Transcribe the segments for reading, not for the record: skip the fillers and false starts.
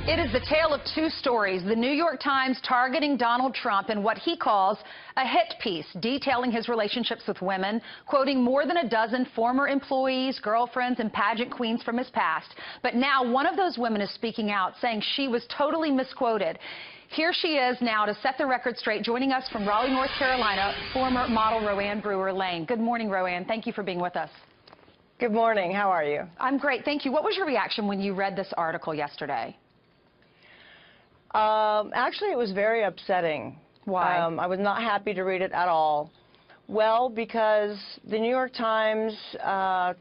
It is the tale of two stories. The New York Times targeting Donald Trump in what he calls a hit piece, detailing his relationships with women, quoting more than a dozen former employees, girlfriends, and pageant queens from his past. But now one of those women is speaking out, saying she was totally misquoted. Here she is now to set the record straight, joining us from Raleigh, North Carolina, former model Rowanne Brewer Lane. Good morning, Rowanne. Thank you for being with us. Good morning. How are you? I'm great. Thank you. What was your reaction when you read this article yesterday? Actually, it was very upsetting. Why? I was not happy to read it at all. Well, because the New York Times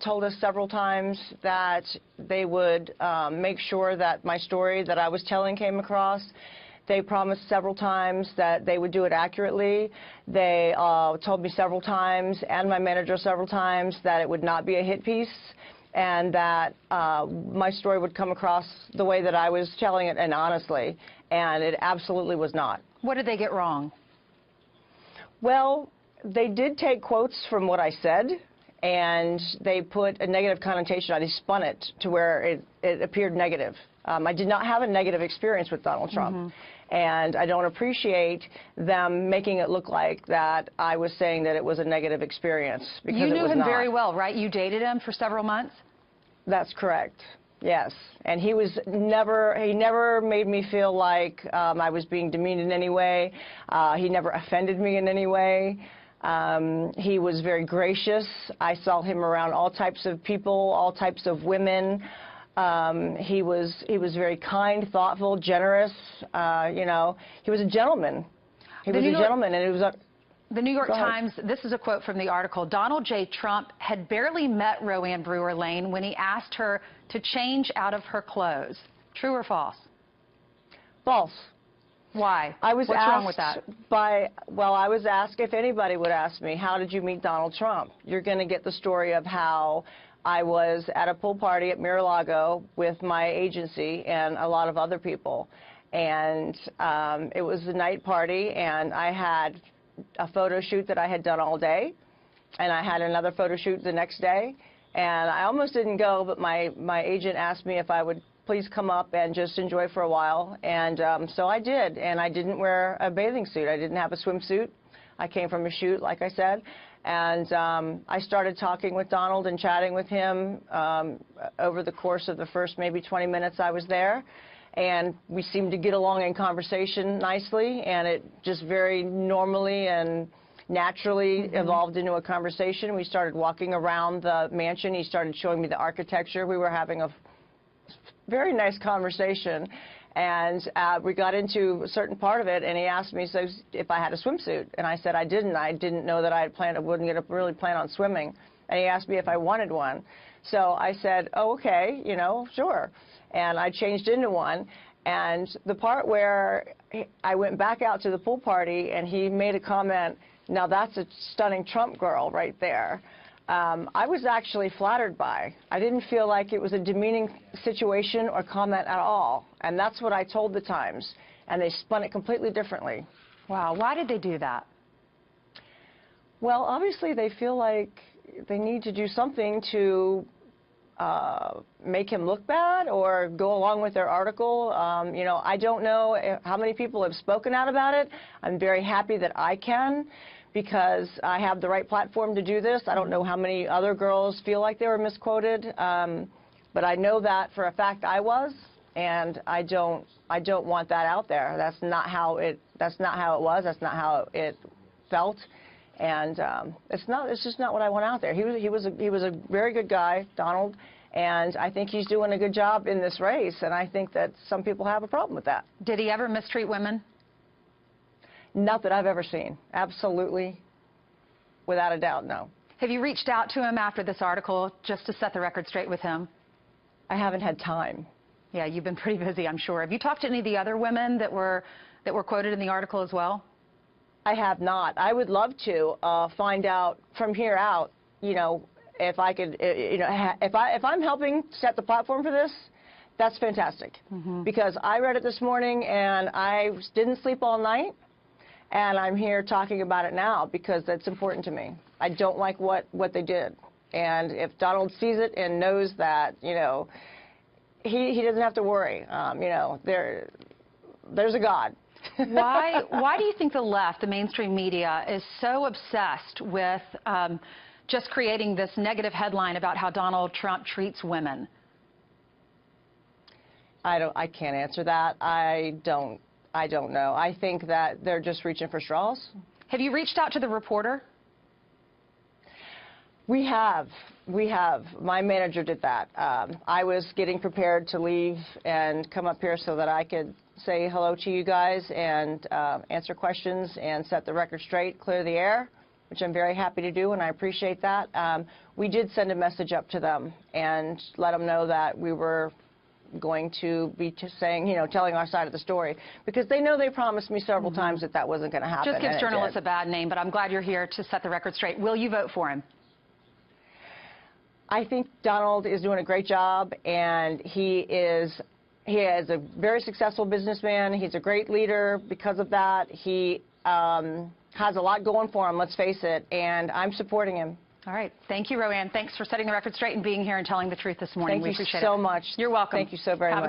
told us several times that they would make sure that my story that I was telling came across. They promised several times that they would do it accurately. They told me several times, and my manager several times, that it would not be a hit piece, and that my story would come across the way that I was telling it, and honestly, and it absolutely was not. What did they get wrong? Well, they did take quotes from what I said, and they put a negative connotation on it. They spun it to where it appeared negative. I did not have a negative experience with Donald Trump, and I don't appreciate them making it look like that I was saying that it was a negative experience, because you knew him not. very well, right? You dated him for several months? That's correct. Yes, and he never made me feel like I was being demeaned in any way. He never offended me in any way. He was very gracious. I saw him around all types of people, all types of women. He was very kind, thoughtful, generous. You know, he was a gentleman. He was a gentleman, and it was. The New York Times, this is a quote from the article. Donald J. Trump had barely met Rowanne Brewer Lane when he asked her to change out of her clothes. True or false? False. Why? What's wrong with that? Well, I was asked if anybody would ask me, how did you meet Donald Trump? You're going to get the story of how I was at a pool party at Mar-a-Lago with my agency and a lot of other people. And it was a night party, and I had a photo shoot that I had done all day, and I had another photo shoot the next day, and I almost didn't go, but my agent asked me if I would please come up and just enjoy for a while, and so I did, and I didn't wear a bathing suit. I didn't have a swimsuit. I came from a shoot, like I said, and I started talking with Donald and chatting with him over the course of the first maybe 20 minutes I was there. And we seemed to get along in conversation nicely, and it just very normally and naturally evolved into a conversation. We started walking around the mansion. He started showing me the architecture. We were having a very nice conversation, and we got into a certain part of it, and he asked me if I had a swimsuit, and I said I didn't. I didn't know that I wouldn't really plan on swimming, and he asked me if I wanted one. So I said, oh, okay, you know, sure. And I changed into one, and the part where I went back out to the pool party and he made a comment, now that's a stunning Trump girl right there, I was actually flattered by. I didn't feel like it was a demeaning situation or comment at all, and that's what I told the Times, and they spun it completely differently. Wow, why did they do that? Well, obviously they feel like they need to do something to make him look bad or go along with their article. You know, I don't know how many people have spoken out about it. I'm very happy that I can, because I have the right platform to do this. I don't know how many other girls feel like they were misquoted, but I know that for a fact I was, and I don't want that out there. That's not how it was. That's not how it felt. And it's just not what I want out there. He was a very good guy, Donald, and I think he's doing a good job in this race, and I think that some people have a problem with that. Did he ever mistreat women? Not that I've ever seen. Absolutely, without a doubt, no. Have you reached out to him after this article just to set the record straight with him? I haven't had time. Yeah, you've been pretty busy, I'm sure. Have you talked to any of the other women that were quoted in the article as well? I have not. I would love to find out from here out, you know, if I could, you know, if I'm helping set the platform for this, that's fantastic. Because I read it this morning and I didn't sleep all night, and I'm here talking about it now because that's important to me. I don't like what they did, and if Donald sees it and knows that, you know, he doesn't have to worry. You know, there's a God. Why do you think the left, the mainstream media, is so obsessed with just creating this negative headline about how Donald Trump treats women? I can't answer that. I don't know. I think that they're just reaching for straws. Have you reached out to the reporter? We have. My manager did that. I was getting prepared to leave and come up here so that I could say hello to you guys and answer questions and set the record straight, clear the air, which I'm very happy to do, and I appreciate that. We did send a message up to them and let them know that we were going to be saying, you know, telling our side of the story, because they know they promised me several times that that wasn't going to happen. Just gives journalists a bad name, but I'm glad you're here to set the record straight. Will you vote for him? I think Donald is doing a great job, and he is a very successful businessman. He's a great leader because of that. He has a lot going for him, let's face it, and I'm supporting him. All right. Thank you, Rowanne. Thanks for setting the record straight and being here and telling the truth this morning. Thank you appreciate so it. much. You're welcome. Thank you so very much.